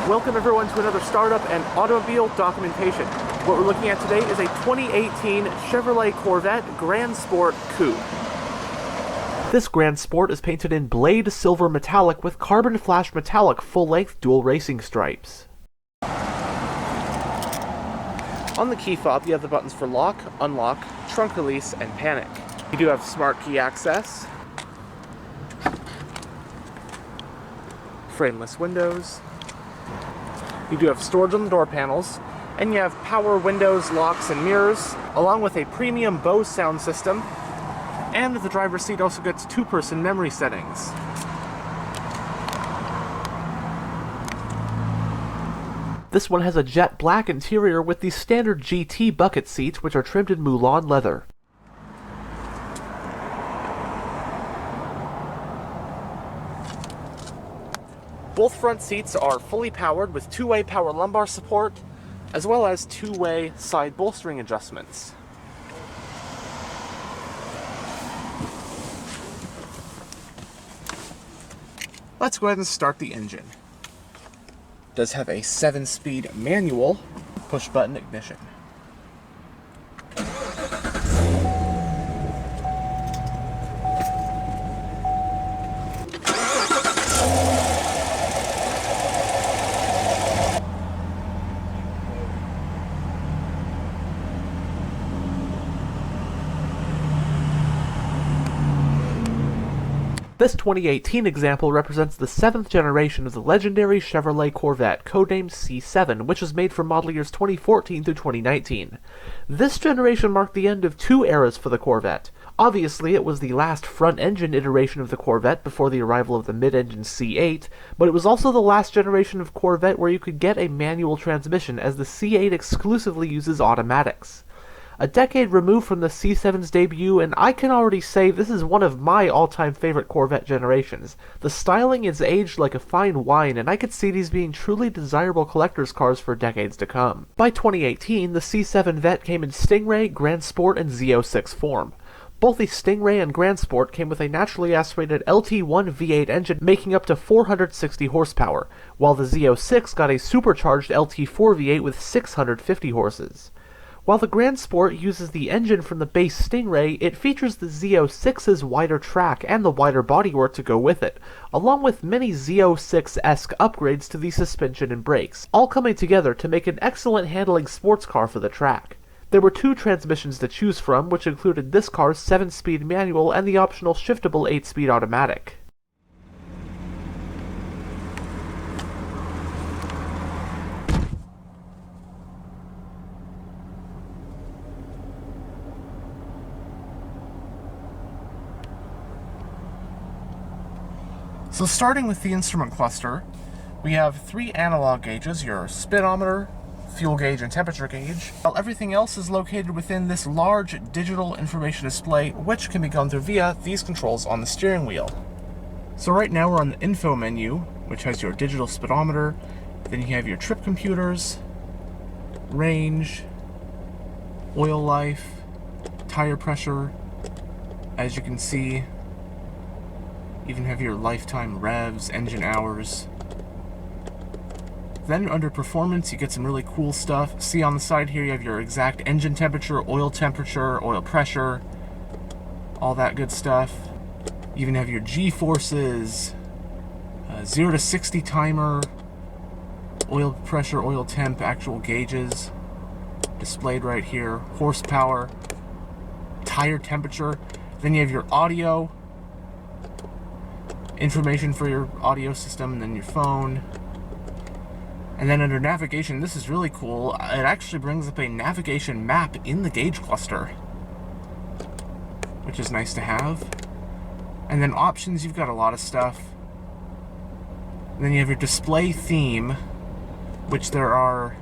Welcome everyone to another startup and automobile documentation. What we're looking at today is a 2018 Chevrolet Corvette Grand Sport Coupe. This Grand Sport is painted in Blade Silver Metallic with Carbon Flash Metallic full-length dual racing stripes. On the key fob, you have the buttons for lock, unlock, trunk release, and panic. You do have smart key access, frameless windows. You do have storage on the door panels, and you have power windows, locks, and mirrors, along with a premium Bose sound system, and the driver's seat also gets two-person memory settings. This one has a jet black interior with the standard GT bucket seats, which are trimmed in Moulin leather. Both front seats are fully powered with two-way power lumbar support, as well as two-way side bolstering adjustments. Let's go ahead and start the engine. It does have a 7-speed manual push-button ignition. This 2018 example represents the 7th generation of the legendary Chevrolet Corvette, codenamed C7, which was made for model years 2014 through 2019. This generation marked the end of two eras for the Corvette. Obviously, it was the last front-engine iteration of the Corvette before the arrival of the mid-engine C8, but it was also the last generation of Corvette where you could get a manual transmission, as the C8 exclusively uses automatics. A decade removed from the C7's debut, and I can already say this is one of my all-time favorite Corvette generations. The styling is aged like a fine wine, and I could see these being truly desirable collector's cars for decades to come. By 2018, the C7 Vette came in Stingray, Grand Sport, and Z06 form. Both the Stingray and Grand Sport came with a naturally aspirated LT1 V8 engine making up to 460 horsepower, while the Z06 got a supercharged LT4 V8 with 650 horses. While the Grand Sport uses the engine from the base Stingray, it features the Z06's wider track and the wider bodywork to go with it, along with many Z06-esque upgrades to the suspension and brakes, all coming together to make an excellent handling sports car for the track. There were two transmissions to choose from, which included this car's 7-speed manual and the optional shiftable 8-speed automatic. So starting with the instrument cluster, we have 3 analog gauges, your speedometer, fuel gauge, and temperature gauge, while everything else is located within this large digital information display, which can be gone through via these controls on the steering wheel. So right now we're on the info menu, which has your digital speedometer, then you have your trip computers, range, oil life, tire pressure. As you can see, even have your lifetime revs, engine hours. Then under performance, you get some really cool stuff. See on the side here, you have your exact engine temperature, oil pressure, all that good stuff. You even have your G-forces, 0 to 60 timer, oil pressure, oil temp, actual gauges displayed right here, horsepower, tire temperature. Then you have your audio, information for your audio system, and then your phone. And then under navigation, this is really cool. It actually brings up a navigation map in the gauge cluster, which is nice to have. And then options, you've got a lot of stuff. And then you have your display theme, which there are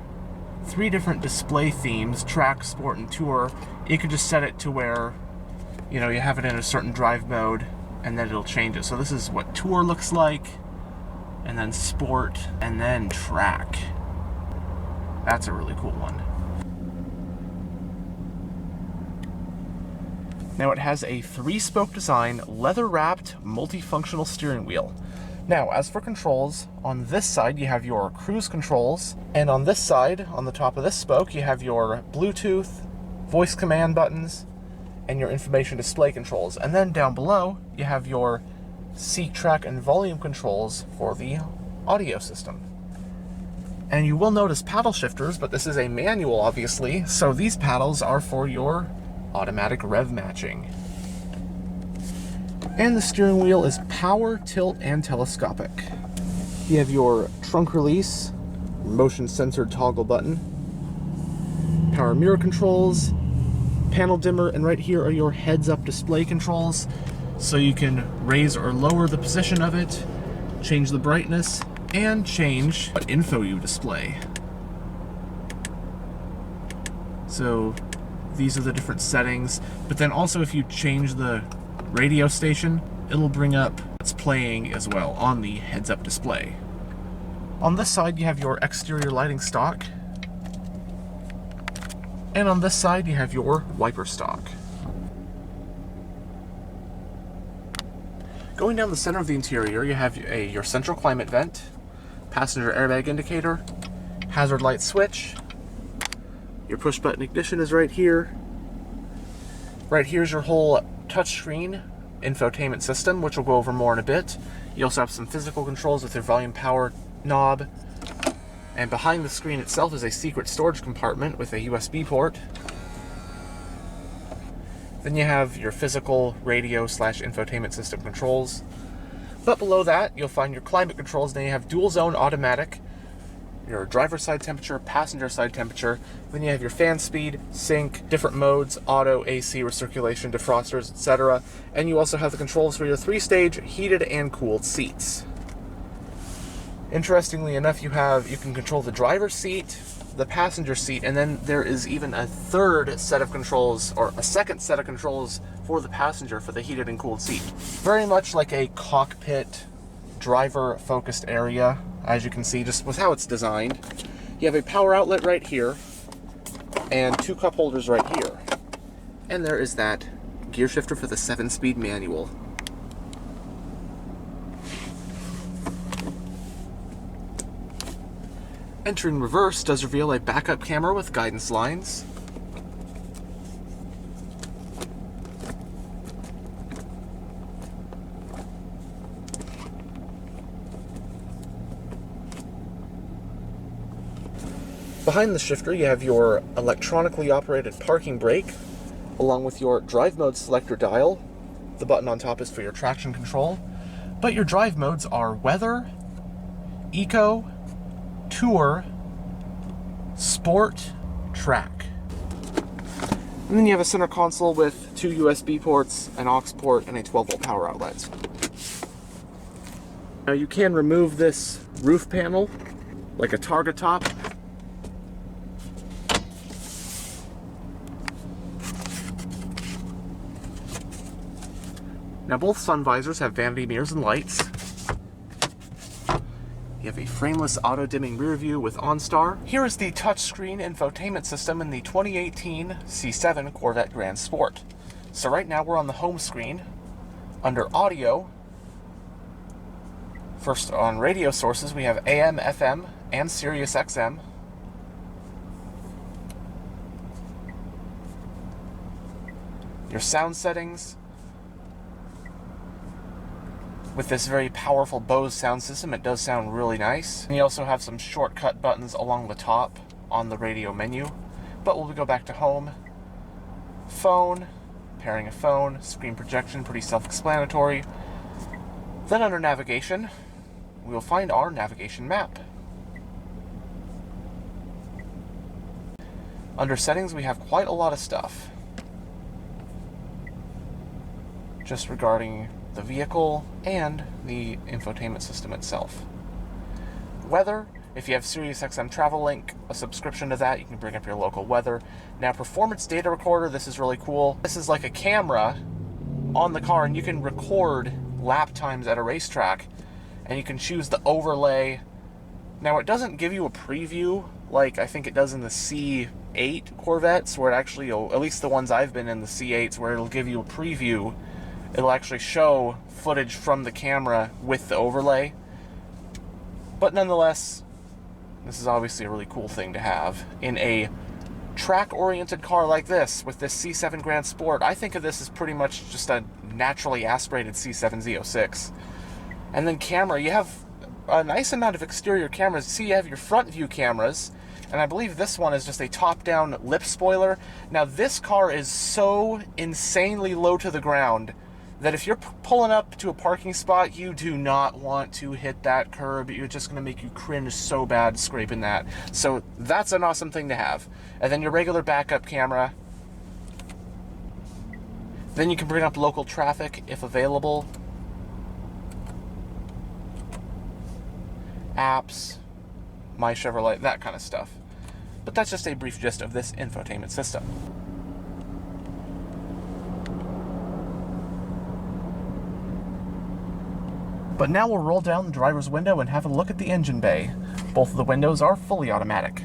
3 different display themes: track, sport, and tour. You can just set it to where, you know, you have it in a certain drive mode, and then it'll change it. So this is what tour looks like, and then sport, and then track. That's a really cool one. Now it has a 3-spoke design, leather-wrapped, multifunctional steering wheel. Now, as for controls, on this side you have your cruise controls, and on this side, on the top of this spoke, you have your Bluetooth, voice command buttons, and your information display controls. And then down below, you have your seat track and volume controls for the audio system. And you will notice paddle shifters, but this is a manual, obviously, so these paddles are for your automatic rev matching. And the steering wheel is power, tilt, and telescopic. You have your trunk release, motion sensor toggle button, power mirror controls, panel dimmer, and right here are your heads-up display controls, so you can raise or lower the position of it, change the brightness, and change what info you display. So these are the different settings, but then also if you change the radio station, it'll bring up what's playing as well on the heads-up display. On this side you have your exterior lighting stock, and on this side you have your wiper stock. Going down the center of the interior, you have your central climate vent, passenger airbag indicator, hazard light switch. Your push button ignition is right here. Right here's your whole touchscreen infotainment system, which we'll go over more in a bit. You also have some physical controls with your volume power knob. And behind the screen itself is a secret storage compartment with a USB port. Then you have your physical radio / infotainment system controls. But below that, you'll find your climate controls. Then you have dual zone automatic, your driver's side temperature, passenger side temperature. Then you have your fan speed, sync, different modes, auto, AC, recirculation, defrosters, etc. And you also have the controls for your 3-stage heated and cooled seats. Interestingly enough, you can control the driver's seat, the passenger seat, and then there is even a third set of controls, or a second set of controls for the passenger for the heated and cooled seat. Very much like a cockpit driver focused area, as you can see just with how it's designed. You have a power outlet right here and 2 cup holders right here. And there is that gear shifter for the 7-speed manual. Entering reverse does reveal a backup camera with guidance lines. Behind the shifter you have your electronically operated parking brake, along with your drive mode selector dial. The button on top is for your traction control, but your drive modes are weather, eco, tour, sport, track. And then you have a center console with 2 USB ports, an aux port, and a 12-volt power outlet. Now you can remove this roof panel like a target top. Now both sun visors have vanity mirrors and lights. You have a frameless auto-dimming rear view with OnStar. Here is the touchscreen infotainment system in the 2018 C7 Corvette Grand Sport. So right now we're on the home screen. Under audio, first on radio sources we have AM, FM, and Sirius XM. Your sound settings. With this very powerful Bose sound system, it does sound really nice. And you also have some shortcut buttons along the top on the radio menu. But we'll go back to home. Phone, pairing a phone, screen projection, pretty self-explanatory. Then under navigation, we will find our navigation map. Under settings, we have quite a lot of stuff just regarding the vehicle and the infotainment system itself. Weather, if you have SiriusXM Travel Link, a subscription to that, you can bring up your local weather. Now performance data recorder, this is really cool. This is like a camera on the car and you can record lap times at a racetrack and you can choose the overlay. Now it doesn't give you a preview like I think it does in the C8 C8 Corvettes, where it actually, at least the ones I've been in, the C8s, where it'll give you a preview. It'll actually show footage from the camera with the overlay. But nonetheless, this is obviously a really cool thing to have in a track-oriented car like this, with this C7 Grand Sport. I think of this as pretty much just a naturally aspirated C7 Z06. And then camera, you have a nice amount of exterior cameras. See, you have your front view cameras, and I believe this one is just a top-down lip spoiler. Now, this car is so insanely low to the ground that if you're pulling up to a parking spot, you do not want to hit that curb. It's just going to make you cringe so bad scraping that. So that's an awesome thing to have. And then your regular backup camera. Then you can bring up local traffic if available. Apps, My Chevrolet, that kind of stuff. But that's just a brief gist of this infotainment system. But now we'll roll down the driver's window and have a look at the engine bay. Both of the windows are fully automatic.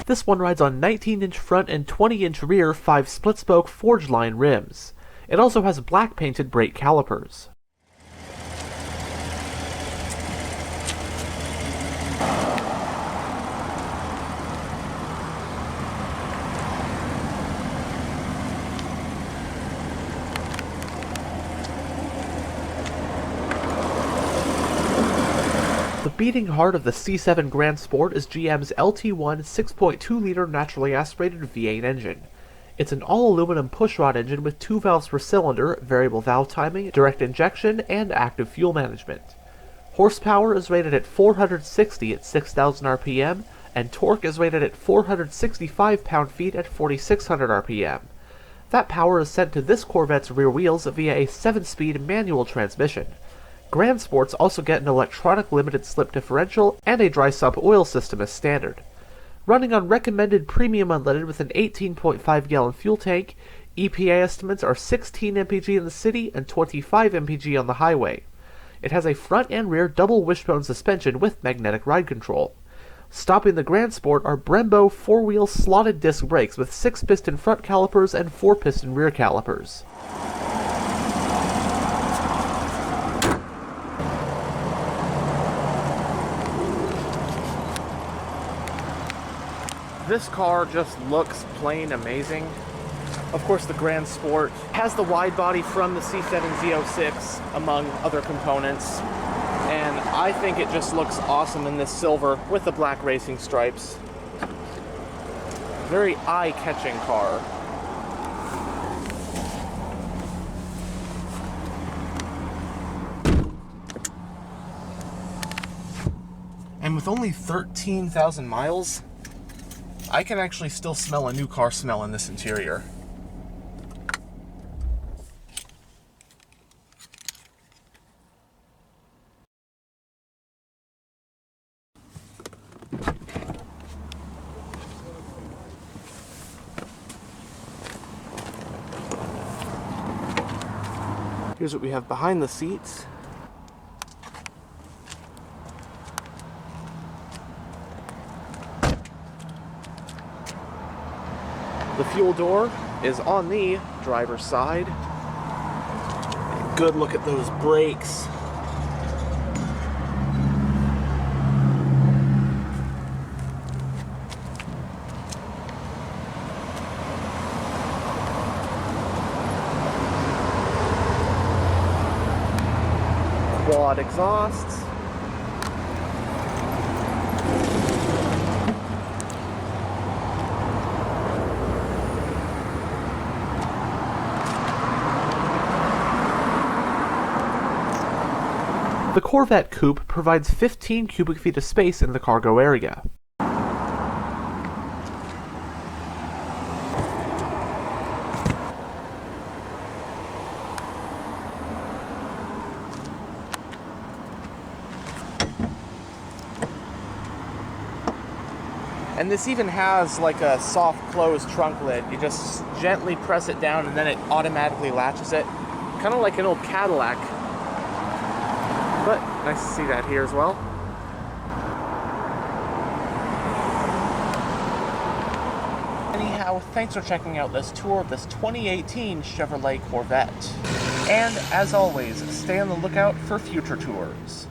This one rides on 19-inch front and 20-inch rear 5 split-spoke forged-line rims. It also has black-painted brake calipers. The beating heart of the C7 Grand Sport is GM's LT1 6.2-liter naturally aspirated V8 engine. It's an all-aluminum pushrod engine with 2 valves per cylinder, variable valve timing, direct injection, and active fuel management. Horsepower is rated at 460 at 6,000 RPM, and torque is rated at 465 pound-feet at 4,600 RPM. That power is sent to this Corvette's rear wheels via a 7-speed manual transmission. Grand Sports also get an electronic limited slip differential and a dry sump oil system as standard. Running on recommended premium unleaded with an 18.5-gallon fuel tank, EPA estimates are 16 mpg in the city and 25 mpg on the highway. It has a front and rear double wishbone suspension with magnetic ride control. Stopping the Grand Sport are Brembo 4-wheel slotted disc brakes with 6-piston front calipers and 4-piston rear calipers. This car just looks plain amazing. Of course, the Grand Sport has the wide body from the C7 Z06, among other components, and I think it just looks awesome in this silver with the black racing stripes. Very eye-catching car. And with only 13,000 miles, I can actually still smell a new car smell in this interior. Here's what we have behind the seats. The fuel door is on the driver's side. Good look at those brakes. Quad exhausts. The Corvette Coupe provides 15 cubic feet of space in the cargo area. And this even has like a soft close trunk lid. You just gently press it down and then it automatically latches it. Kind of like an old Cadillac. But nice to see that here as well. Anyhow, thanks for checking out this tour of this 2018 Chevrolet Corvette. And as always, stay on the lookout for future tours.